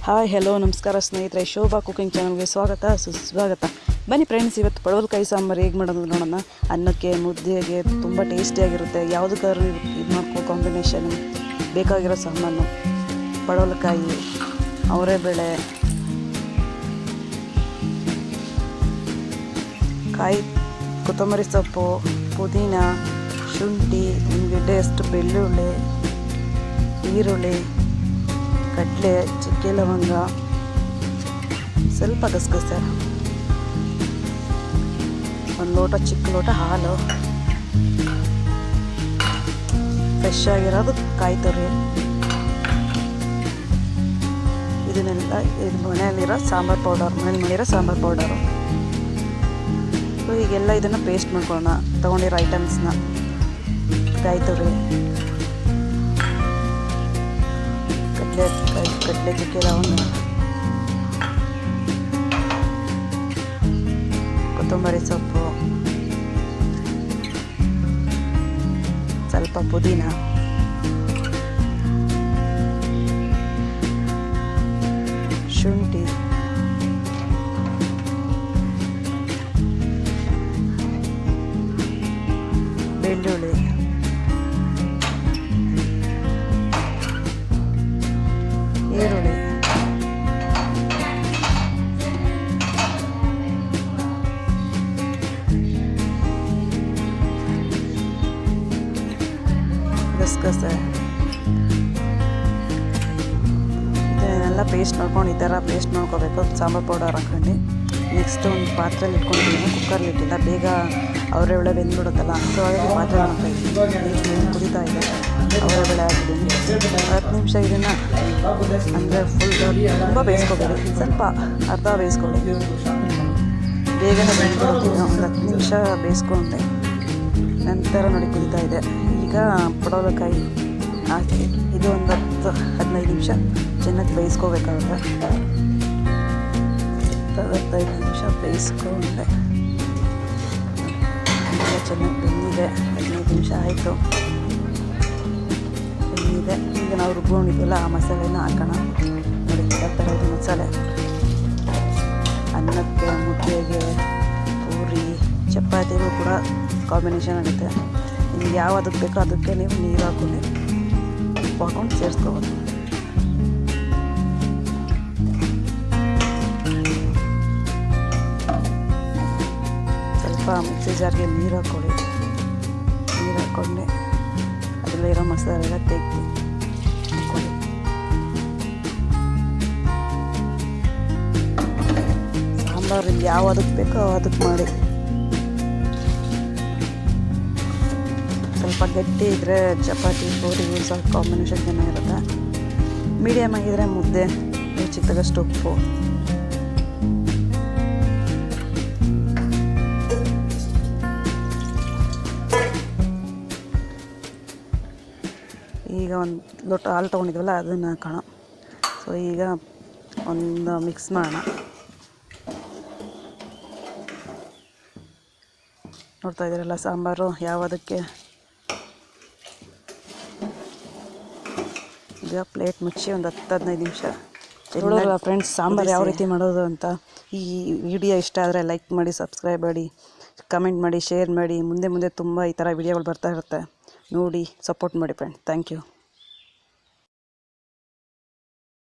Hi hello ನಮಸ್ಕಾರ ಸ್ನೇಹಿತರೆ, Shobha cooking ಚಾನಲ್ಗೆ ಸ್ವಾಗತ ಸುಸ್ವಾಗತ. ಬನ್ನಿ ಫ್ರೆಂಡ್ಸ್, ಇವತ್ತು ಪಡವಲಕಾಯಿ ಸಾಂಬಾರು ಹೇಗೆ ಮಾಡೋದು ನೋಡೋಣ. ಅನ್ನಕ್ಕೆ, ಮುದ್ದೆಗೆ ತುಂಬ ಟೇಸ್ಟಿಯಾಗಿರುತ್ತೆ. ಯಾವುದಕ್ಕಾದ್ರೂ ಇದು ಮಾಡ್ಕೋ ಕಾಂಬಿನೇಷನ್. ಬೇಕಾಗಿರೋ ಸಾಮಾನು ಪಡವಲಕಾಯಿ, ಅವರೆಬೇಳೆ, ಕಾಯಿ, ಕೊತ್ತಂಬರಿ ಸೊಪ್ಪು, ಪುದೀನ, ಶುಂಠಿ, ಗೆಡ್ಡೆಯಷ್ಟು ಬೆಳ್ಳುಳ್ಳಿ, ಈರುಳ್ಳಿ, ಕಡಲೆ, ಚಕ್ಕೆ ಲವಂಗ, ಸ್ವಲ್ಪ ಗಸಗಸೆ, ಒಂದು ಲೋಟ ಚಿಕ್ಕ ಲೋಟ ಹಾಲು, ಫ್ರೆಶ್ ಆಗಿರೋದು ಕಾಯಿ ತುರಿ, ಇದನ್ನೆಲ್ಲ ಇದು ಮನೆಯಲ್ಲಿರೋ ಸಾಂಬಾರು ಪೌಡರ್, ಮನೇಲಿ ಮಾಡಿರೋ ಸಾಂಬಾರು ಪೌಡರು. ಸೊ ಈಗೆಲ್ಲ ಇದನ್ನು ಪೇಸ್ಟ್ ಮಾಡ್ಕೊಳ್ಳೋಣ. ತೊಗೊಂಡಿರೋ ಐಟಮ್ಸ್ನ ಕಾಯಿ ತುರಿ, ಕಡಲೆ, ಚಕ್ಕೆ ಲವಂಗ, ಕೊತ್ತಂಬರಿ ಸೊಪ್ಪು, ಸ್ವಲ್ಪ ಪುದೀನ, ಶುಂಠಿ, ಬೆಳ್ಳುಳ್ಳಿ, ಈರುಳ್ಳಿ, ಗಸಗಸೆ, ಇದನ್ನೆಲ್ಲ ಪೇಸ್ಟ್ ಮಾಡ್ಕೊಂಡು ಈ ಥರ ಪೇಸ್ಟ್ ಮಾಡ್ಕೋಬೇಕು. ಸಾಂಬಾರು ಪೌಡರ್ ಹಾಕೊಂಡು ನೆಕ್ಸ್ಟ್ ಒಂದು ಪಾತ್ರೆಯಲ್ಲಿ ಇಟ್ಕೊಂಡಿದ್ದೀನಿ. ಕುಕ್ಕರ್ಲಿ ಇಟ್ಟಿಲ್ಲ, ಬೇಗ ಅವರೆಬೇಳೆ ಬೆಂದ್ಬಿಡುತ್ತಲ್ಲ. ಸೊ ಹಾಗಾಗಿ ಪಾತ್ರೆ ಹಾಕ್ತಾಯಿದ್ದೀನಿ. ಕುದೀತಾ ಇದೆ, ಅವರೆಬೇಳೆ ಹಾಕಿದ್ದೀನಿ. 10 ನಿಮಿಷ ಇದನ್ನು ಅಂದರೆ ಫುಲ್ ತುಂಬ ಬೇಯಿಸ್ಕೋಬೇಡಿ, ಸ್ವಲ್ಪ ಅರ್ಧ ಬೇಯಿಸ್ಕೊಳ್ಳಿ. ಬೇಗನೆ ಬೆಂದ್ಬಿಡುತ್ತೆ. ಒಂದು 10 ನಿಮಿಷ ಬೇಯಿಸ್ಕೊಂಡೆ ನಂತರ ನೋಡಿ ಕುದೀತಾ ಇದೆ. ಈಗ ಪಡವಲಕಾಯಿ ಹಾಕಿ ಇದು ಒಂದು 10-15 ನಿಮಿಷ ಚೆನ್ನಾಗಿ ಬೇಯಿಸ್ಕೋಬೇಕಾಗುತ್ತೆ. 15 ನಿಮಿಷ ಬೇಯಿಸ್ಕೊಂಡೆ ಚೆನ್ನಾಗಿ ಬೆಂದಿದೆ. 15 ನಿಮಿಷ ಆಯಿತು, ಬೆಂದಿದೆ. ಈಗ ನಾವು ರುಬ್ಕೊಂಡಿದ್ವಲ್ಲ ಆ ಮಸಾಲೆನ ಹಾಕೋಣ. ನೋಡಿ ಯಾವ ಥರ ಇದೆ ಮಸಾಲೆ. ಅನ್ನಕ್ಕೆ, ಮುದ್ದೆಗೆ, ಪೂರಿ, ಚಪಾತಿಗೂ ಕೂಡ ಕಾಂಬಿನೇಷನ್ ಆಗುತ್ತೆ. ನಿಮ್ಗೆ ಯಾವುದಕ್ಕೆ ಬೇಕೋ ಅದಕ್ಕೆ ನೀವು ನೀರು ಹಾಕ್ಕೊಂಡು ಉಪ್ಪು ಹಾಕ್ಕೊಂಡು ಸೇರಿಸ್ಕೋಬೋದು. ಸ್ವಲ್ಪ ಮಿಕ್ಸಿ ಜಾರ್ಗೆ ನೀರು ಹಾಕ್ಕೊಳ್ಳಿ. ನೀರು ಹಾಕ್ಕೊಂಡೆ ಅದರಲ್ಲಿರೋ ಮಸಾಲೆ ಎಲ್ಲ ತೆಗೆದು ಹಾಕ್ಕೊಳ್ಳಿ. ಸಾಂಬಾರು ಯಾವುದಕ್ಕೆ ಬೇಕೋ ಅದಕ್ಕೆ ಮಾಡಿ. ಸ್ವಲ್ಪ ಗಟ್ಟಿ ಇದ್ದರೆ ಚಪಾತಿ, ಪೂರಿಗೂ ಸ್ವಲ್ಪ ಕಾಂಬಿನೇಷನ್ ಚೆನ್ನಾಗಿರುತ್ತೆ. ಮೀಡಿಯಮ್ ಆಗಿದ್ದರೆ ಮುದ್ದೆ, ರುಚಿಗೆ ತಗಷ್ಟು ಉಪ್ಪು. ಈಗ ಒಂದು ಲೋಟ ಹಾಲು ತೊಗೊಂಡಿದ್ವಲ್ಲ ಅದನ್ನು ಹಾಕೋಣ. ಸೊ ಈಗ ಒಂದು ಮಿಕ್ಸ್ ಮಾಡೋಣ. ನೋಡ್ತಾ ಇದ್ದೀರಲ್ಲ ಸಾಂಬಾರು ಯಾವುದಕ್ಕೆ. ಈಗ ಪ್ಲೇಟ್ ಮುಚ್ಚಿ ಒಂದು 10-15 ನಿಮಿಷ ನೋಡೋಲ್ಲ ಫ್ರೆಂಡ್ಸ್ ಸಾಂಬಾರು ಯಾವ ರೀತಿ ಮಾಡೋದು ಅಂತ. ಈ ವಿಡಿಯೋ ಇಷ್ಟ ಆದರೆ ಲೈಕ್ ಮಾಡಿ, ಸಬ್ಸ್ಕ್ರೈಬ್ ಮಾಡಿ, ಕಮೆಂಟ್ ಮಾಡಿ, ಶೇರ್ ಮಾಡಿ. ಮುಂದೆ ತುಂಬ ಈ ಥರ ವಿಡಿಯೋಗಳು ಬರ್ತಾ ಇರುತ್ತೆ. ನೋಡಿ ಸಪೋರ್ಟ್ ಮಾಡಿ ಫ್ರೆಂಡ್ಸ್. Thank you.